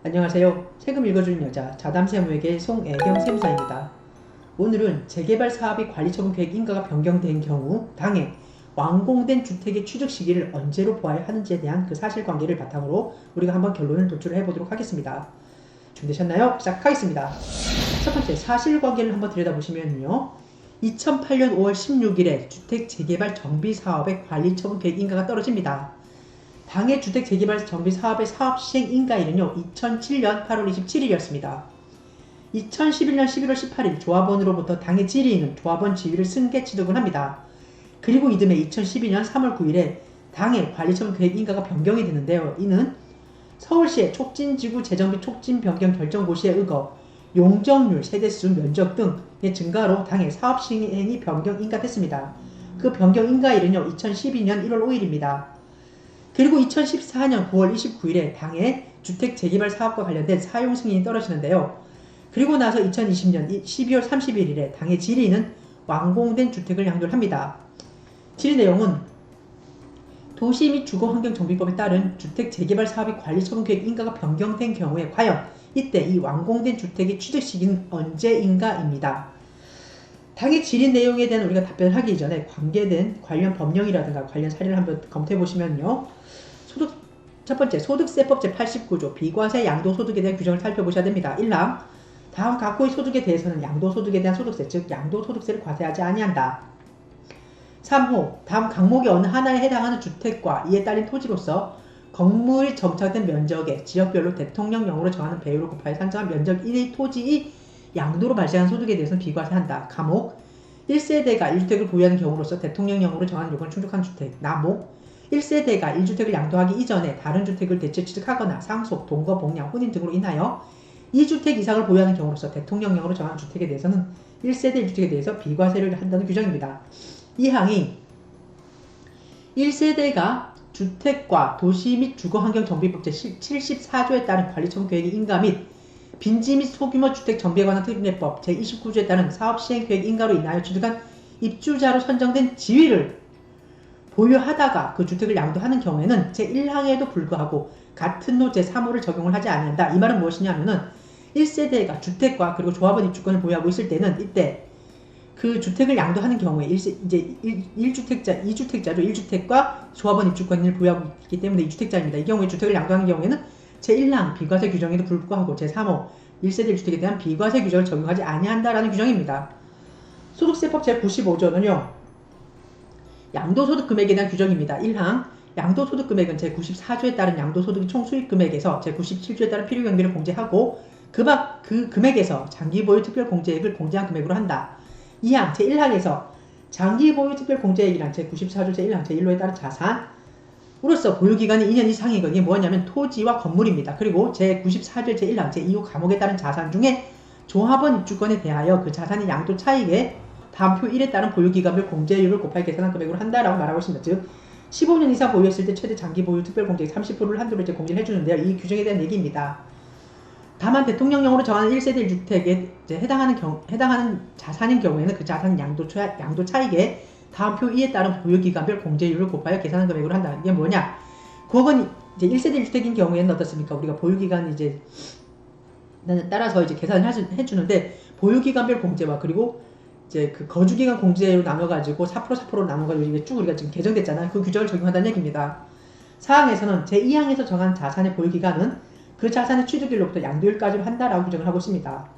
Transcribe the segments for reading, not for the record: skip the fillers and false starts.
안녕하세요. 세금 읽어주는 여자 자담세무에게 송애경 세무사입니다. 오늘은 재개발 사업의 관리처분 계획 인가가 변경된 경우 당해 완공된 주택의 취득 시기를 언제로 보아야 하는지에 대한 그 사실관계를 바탕으로 우리가 한번 결론을 도출을 해보도록 하겠습니다. 준비되셨나요? 시작하겠습니다. 첫 번째 사실관계를 한번 들여다보시면요. 2008년 5월 16일에 주택 재개발 정비 사업의 관리처분 계획 인가가 떨어집니다. 당해 주택 재개발 정비 사업의 사업 시행 인가일은요 2007년 8월 27일이었습니다. 2011년 11월 18일 조합원으로부터 당해 질의인은 조합원 지위를 승계 취득을 합니다. 그리고 이듬해 2012년 3월 9일에 당해 관리처분 계획 인가가 변경이 되는데요. 이는 서울시의 촉진지구 재정비 촉진 변경 결정 고시에 의거 용적률, 세대수, 면적 등의 증가로 당해 사업 시행이 변경 인가됐습니다. 그 변경 인가일은요 2012년 1월 5일입니다. 그리고 2014년 9월 29일에 당해 주택 재개발 사업과 관련된 사용 승인이 떨어지는데요. 그리고 나서 2020년 12월 31일에 당해 질의는 완공된 주택을 양도를 합니다. 질의 내용은 도시 및 주거환경정비법에 따른 주택 재개발 사업의 관리처분 계획 인가가 변경된 경우에 과연 이때 이 완공된 주택의 취득 시기는 언제인가입니다. 당해 질의 내용에 대한 우리가 답변을 하기 전에 관계된 관련 법령이라든가 관련 사례를 한번 검토해 보시면요. 첫 번째 소득세법 제89조 비과세 양도소득에 대한 규정을 살펴보셔야 됩니다. 1랑 다음 각호의 소득에 대해서는 양도소득에 대한 소득세 즉 양도소득세를 과세하지 아니한다. 3호 다음 각목의 어느 하나에 해당하는 주택과 이에 따른 토지로서 건물이 정착된 면적에 지역별로 대통령령으로 정하는 배율을 곱하여 산정한 면적 1의 토지의 양도로 발생한 소득에 대해서는 비과세한다. 가목 1세대가 1주택을 보유하는 경우로서 대통령령으로 정하는 요건을 충족한 주택. 나목 1세대가 1주택을 양도하기 이전에 다른 주택을 대체 취득하거나 상속, 동거, 복량, 혼인 등으로 인하여 2주택 이상을 보유하는 경우로서 대통령령으로 정한 주택에 대해서는 1세대 1주택에 대해서 비과세를 한다는 규정입니다. 이 항이 1세대가 주택과 도시 및 주거환경정비법 제74조에 따른 관리처분 계획의 인가 및 빈지 및 소규모 주택 정비에 관한 특례법 제29조에 따른 사업시행계획 인가로 인하여 취득한 입주자로 선정된 지위를 보유하다가 그 주택을 양도하는 경우에는 제1항에도 불구하고 같은 노 제3호를 적용을 하지 않는다. 이 말은 무엇이냐면은 1세대가 주택과 그리고 조합원 입주권을 보유하고 있을 때는 이때 그 주택을 양도하는 경우에 이제 1주택자, 2주택자죠. 1주택과 조합원 입주권을 보유하고 있기 때문에 2주택자입니다. 이 경우에 주택을 양도하는 경우에는 제1항 비과세 규정에도 불구하고 제3호 1세대 1주택에 대한 비과세 규정을 적용하지 아니한다라는 규정입니다. 소득세법 제95조는요. 양도소득 금액에 대한 규정입니다. 1항 양도소득 금액은 제94조에 따른 양도소득 총수익 금액에서 제97조에 따른 필요경비를 공제하고 그 금액에서 장기보유 특별공제액을 공제한 금액으로 한다. 2항 제1항에서 장기보유 특별공제액이란 제94조 제1항 제1호에 따른 자산으로서 보유기간이 2년 이상이건 이게 뭐냐면 토지와 건물입니다. 그리고 제94조 제1항 제2호 감옥에 따른 자산 중에 조합원 입주권에 대하여 그 자산의 양도 차익에 다음 표 1에 따른 보유기간별 공제율을 곱하여 계산한 금액으로 한다라고 말하고 있습니다. 즉 15년 이상 보유했을 때 최대 장기보유 특별공제액 30%를 한도로 이제 공제를 해주는데요. 이 규정에 대한 얘기입니다. 다만 대통령령으로 정하는 1세대 1주택에 해당하는 자산인 경우에는 그 자산 양도 차익에 다음 표 2에 따른 보유기간별 공제율을 곱하여 계산한 금액으로 한다. 이게 뭐냐? 그건 이제 1세대 1주택인 경우에는 어떻습니까? 우리가 보유기간 이제 따라서 이제 계산을 해주는데 보유기간별 공제와 그리고 이제 그 거주기간 공제로 나눠가지고 4%로 나눠가지고 이게 쭉 우리가 지금 개정됐잖아요. 그 규정을 적용한다는 얘기입니다. 사항에서는 제2항에서 정한 자산의 보유기간은 그 자산의 취득일로부터 양도일까지로 한다라고 규정을 하고 있습니다.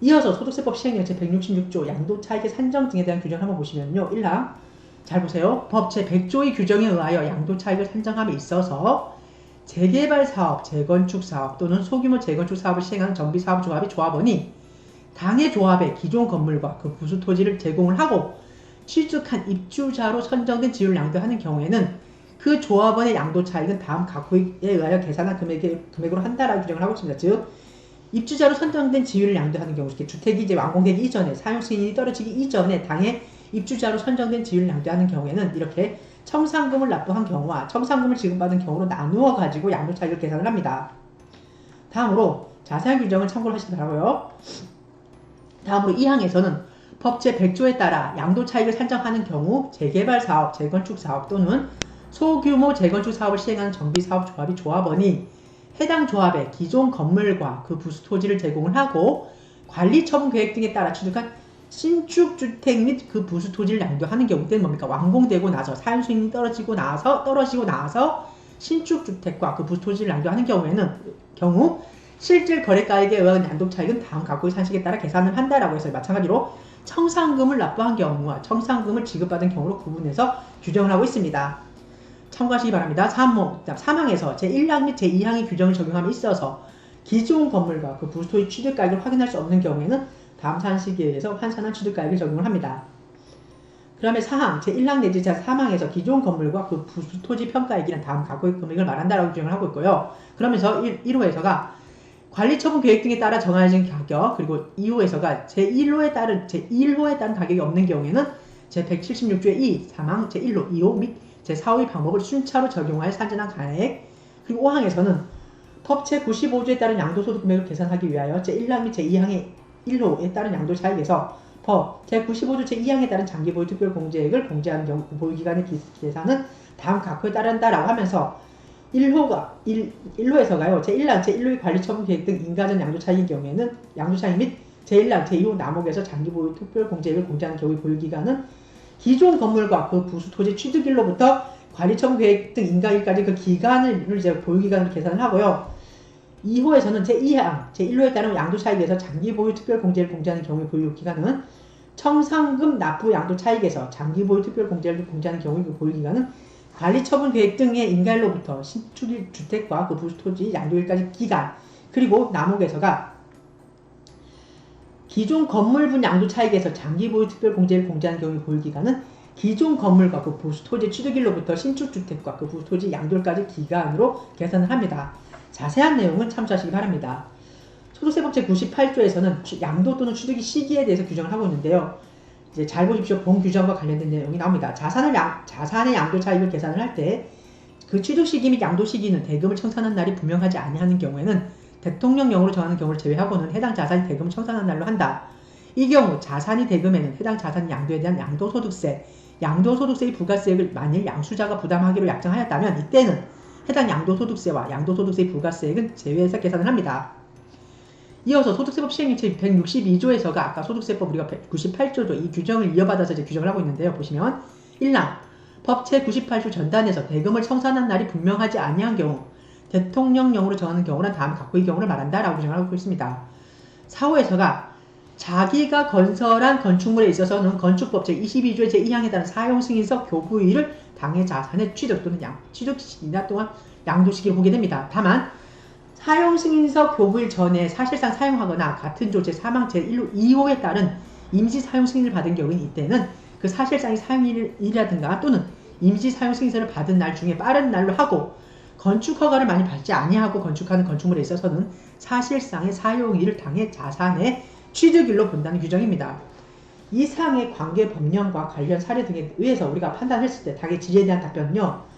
이어서 소득세법 시행령 제166조 양도차익의 산정 등에 대한 규정을 한번 보시면요. 1항 잘 보세요. 법 제100조의 규정에 의하여 양도차익을 산정함에 있어서 재개발사업, 재건축사업 또는 소규모 재건축사업을 시행하는 정비사업 조합의 조합원이 당해 조합의 기존 건물과 그 부수 토지를 제공을 하고 취득한 입주자로 선정된 지위를 양도하는 경우에는 그 조합원의 양도 차익은 다음 각호에 의하여 계산한 금액으로 한다라고 규정을 하고 있습니다. 즉 입주자로 선정된 지위를 양도하는 경우 이렇게 주택이 이제 완공되기 이전에 사용 승인이 떨어지기 이전에 당해 입주자로 선정된 지위를 양도하는 경우에는 이렇게 청산금을 납부한 경우와 청산금을 지급받은 경우로 나누어 가지고 양도 차익을 계산을 합니다. 다음으로 자세한 규정을 참고를 하시기 바라고요. 다음으로 2항에서는 법 제100조에 따라 양도차익을 산정하는 경우 재개발사업, 재건축사업 또는 소규모 재건축사업을 시행하는 정비사업 조합이 조합원이 해당 조합에 기존 건물과 그 부수 토지를 제공을 하고 관리 처분 계획 등에 따라 취득한 신축 주택 및 그 부수 토지를 양도하는 경우 때는 뭡니까? 완공되고 나서 사용 수익이 떨어지고 나서 신축 주택과 그 부수 토지를 양도하는 경우 실질 거래가액에 의한 양도 차익은 다음 각국의 산식에 따라 계산을 한다라고 해서 마찬가지로 청산금을 납부한 경우와 청산금을 지급받은 경우로 구분해서 규정을 하고 있습니다. 참고하시기 바랍니다. 3항에서 제1항 및 제2항의 규정을 적용함에 있어서 기존 건물과 그 부수 토지 취득가액을 확인할 수 없는 경우에는 다음 산식에 의해서 환산한 취득가액을 적용을 합니다. 그 다음에 4항, 제1항 내지 제3항에서 기존 건물과 그 부수 토지 평가액이란 다음 각국의 금액을 말한다라고 규정을 하고 있고요. 그러면서 1호에서가 관리처분 계획 등에 따라 정해진 가격, 그리고 2호에서가 제1호에 따른 가격이 없는 경우에는 제176조의 2, 3항, 제1호, 2호 및 제4호의 방법을 순차로 적용하여 산정한 가액, 그리고 5항에서는 법 제95조에 따른 양도소득 금액을 계산하기 위하여 제1항 및 제2항의 1호에 따른 양도 차익에서 법 제95조 제2항에 따른 장기보유 특별공제액을 공제하는 경우 보유기간의 계산은 다음 각호에 따른다라고 하면서 1호에서가요. 제1항, 제1호의 관리처분 계획 등 인가전 양도차익의 경우에는 양도차익 및 제1항, 제2호 남목에서 장기보유 특별공제액을 공제하는 경우의 보유기간은 기존 건물과 그 부수 토지 취득일로부터 관리처분 계획 등 인가일까지 그 기간을 이제 보유기간으로 계산을 하고요. 2호에서는 제2항, 제1호에 따른 양도차익에서 장기보유 특별공제를 공제하는 경우의 보유기간은 청산금 납부 양도차익에서 장기보유 특별공제를 공제하는 경우의 그 보유기간은 관리처분 계획 등의 인가일로부터 신축 주택과 그 부수 토지 양도일까지 기간, 그리고 남목에서가 기존 건물분 양도 차익에서 장기보유 특별공제를 공제하는 경우의 보유기간은 기존 건물과 그 부수 토지 취득일로부터 신축 주택과 그 부수 토지 양도일까지 기간으로 계산을 합니다. 자세한 내용은 참조하시기 바랍니다. 소득세법 제98조에서는 양도 또는 취득의 시기에 대해서 규정을 하고 있는데요. 이제 잘 보십시오. 본 규정과 관련된 내용이 나옵니다. 자산의 양도 차익을 계산을 할 때 그 취득 시기 및 양도 시기는 대금을 청산한 날이 분명하지 아니하는 경우에는 대통령령으로 정하는 경우를 제외하고는 해당 자산이 대금을 청산한 날로 한다. 이 경우 자산이 대금에는 해당 자산 양도에 대한 양도소득세의 부가세액을 만일 양수자가 부담하기로 약정하였다면 이때는 해당 양도소득세와 양도소득세의 부가세액은 제외해서 계산을 합니다. 이어서 소득세법 시행령제 162조에서가 아까 소득세법 우리가 98조죠. 이 규정을 이어받아서 이제 규정을 하고 있는데요. 보시면 1랑 법 제98조 전단에서 대금을 청산한 날이 분명하지 아니한 경우 대통령령으로 정하는 경우는 다음 각호의 경우를 말한다라고 규정을 하고 있습니다. 4호에서가 자기가 건설한 건축물에 있어서는 건축법 제22조의 제2항에 따른 사용승인서 교부일을 당해 자산의 취득 또는 취득 시기나 또한 양도 시기를 보게 됩니다. 다만 사용승인서 교부일 전에 사실상 사용하거나 같은 조 제3항 제1호 2호에 따른 임시 사용승인을 받은 경우인 이때는 그 사실상의 사용일이라든가 또는 임시 사용승인서를 받은 날 중에 빠른 날로 하고 건축허가를 많이 받지 아니하고 건축하는 건축물에 있어서는 사실상의 사용일을 당해 자산의 취득일로 본다는 규정입니다. 이 사항의 관계 법령과 관련 사례 등에 의해서 우리가 판단했을 때 당의 질의에 대한 답변은요.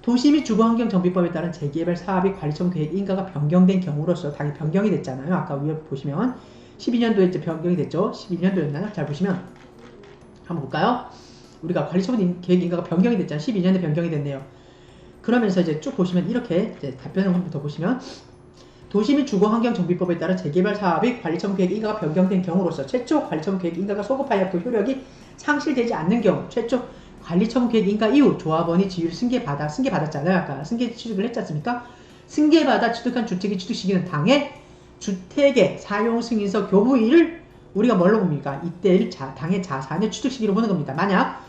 도시 및 주거환경정비법에 따른 재개발 사업의 관리처분 계획 인가가 변경된 경우로서 당이 변경이 됐잖아요. 아까 위에 보시면 12년도에 이제 변경이 됐죠. 11년도였나요? 잘 보시면 한번 볼까요? 우리가 관리처분 계획 인가가 변경이 됐잖아요. 12년에 변경이 됐네요. 그러면서 이제 쭉 보시면 이렇게 이제 답변을 한번 더 보시면 도시 및 주거환경정비법에 따른 재개발 사업의 관리처분 계획 인가가 변경된 경우로서 최초 관리처분 계획 인가가 소급하여 그 효력이 상실되지 않는 경우 최초 관리처분 계획 인가 이후 조합원이 지위를 승계받았잖아요. 아까 승계 취득을 했지 않습니까? 승계받아 취득한 주택의 취득 시기는 당해 주택의 사용승인서 교부일을 우리가 뭘로 봅니까? 이때를 당해 자산의 취득 시기로 보는 겁니다. 만약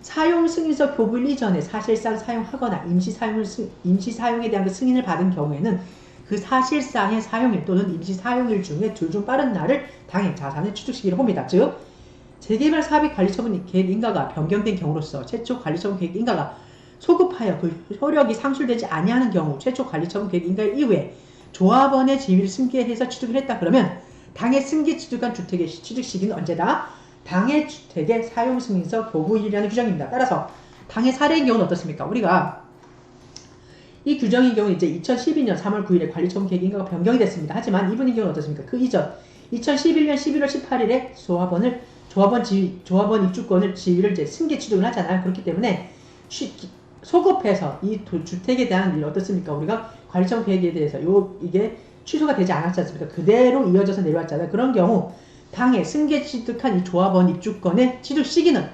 사용승인서 교부일 이전에 사실상 사용하거나 임시 사용에 대한 그 승인을 받은 경우에는 그 사실상의 사용일 또는 임시 사용일 중에 둘 중 빠른 날을 당해 자산의 취득 시기로 봅니다. 즉 재개발 사업의 관리처분 계획 인가가 변경된 경우로서 최초 관리처분 계획 인가가 소급하여 그 효력이 상실되지 아니하는 경우 최초 관리처분 계획 인가일 이후에 조합원의 지위를 승계해서 취득을 했다 그러면 당해 승계 취득한 주택의 취득 시기는 언제다? 당해 주택의 사용승인서 교부일이라는 규정입니다. 따라서 당해 사례의 경우는 어떻습니까? 우리가 이 규정의 경우 이제 2012년 3월 9일에 관리처분 계획 인가가 변경이 됐습니다. 하지만 이분의 경우는 어떻습니까? 그 이전 2011년 11월 18일에 조합원 입주권을 지위를 이제 승계 취득을 하잖아요. 그렇기 때문에 소급해서 이 주택에 대한 일 어떻습니까? 우리가 관리청 계획에 대해서 이게 취소가 되지 않았지 않습니까? 그대로 이어져서 내려왔잖아요. 그런 경우 당해 승계 취득한 이 조합원 입주권의 취득 시기는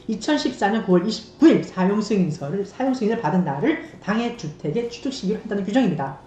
2014년 9월 29일 사용 승인을 받은 날을 당해 주택의 취득 시기로 한다는 규정입니다.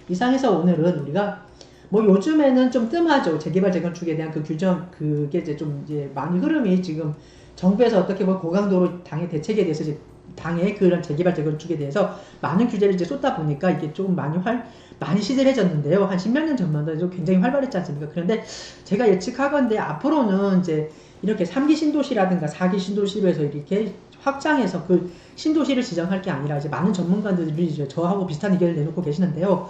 이상해서 오늘은 우리가 뭐 요즘에는 좀 뜸하죠. 재개발 재건축에 대한 그 규정, 그게 이제 좀 이제 많이 흐름이 지금 정부에서 어떻게 보면 고강도로 당해 대책에 대해서 이제 당해 그런 재개발 재건축에 대해서 많은 규제를 이제 쏟다 보니까 이게 좀 많이 시들해졌는데요. 한 10몇 년 전만 해도 굉장히 활발했지 않습니까? 그런데 제가 예측하건대 앞으로는 이제 이렇게 3기 신도시라든가 4기 신도시로 해서 이렇게 확장해서 그 신도시를 지정할 게 아니라 이제 많은 전문가들이 이제 저하고 비슷한 의견을 내놓고 계시는데요.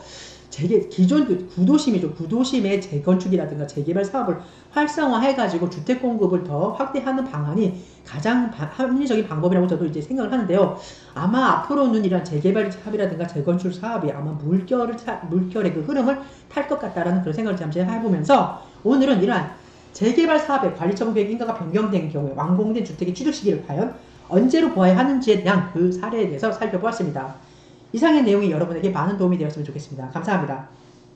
기존 그 구도심이죠. 구도심의 재건축이라든가 재개발 사업을 활성화해가지고 주택 공급을 더 확대하는 방안이 가장 합리적인 방법이라고 저도 이제 생각을 하는데요. 아마 앞으로는 이런 재개발 사업이라든가 재건축 사업이 아마 물결의 그 흐름을 탈 것 같다라는 그런 생각을 잠시 해보면서 오늘은 이러한 재개발 사업의 관리처분 계획 인가가 변경된 경우에 완공된 주택의 취득 시기를 과연 언제로 보아야 하는지에 대한 그 사례에 대해서 살펴보았습니다. 이상의 내용이 여러분에게 많은 도움이 되었으면 좋겠습니다. 감사합니다.